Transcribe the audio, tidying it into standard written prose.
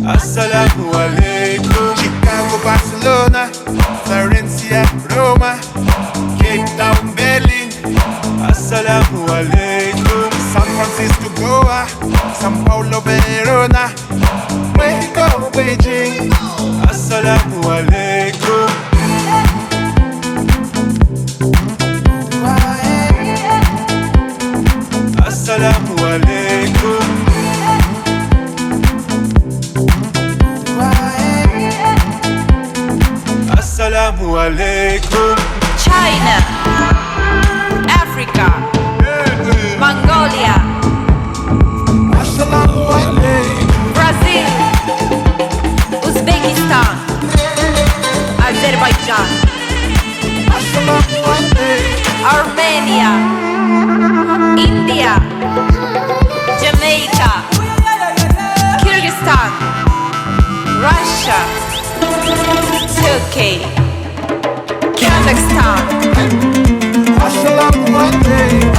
Assalamu alaikum. Chicago, Barcelona, Florencia, Roma, Cape Town, Berlin. Assalamu alaikum. San Francisco, Goa, São Paulo, Verona, Mexico, Beijing. Assalamu alaikum. Assalamu alaikum. Assalamu alaikum. China, Africa, Mongolia, Assalamu alaikum. Brazil, Uzbekistan, Azerbaijan, Assalamu alaikum. Armenia, India, Jamaica, Kyrgyzstan, Russia, Turkey, Kazakhstan. Assalamu alaikum.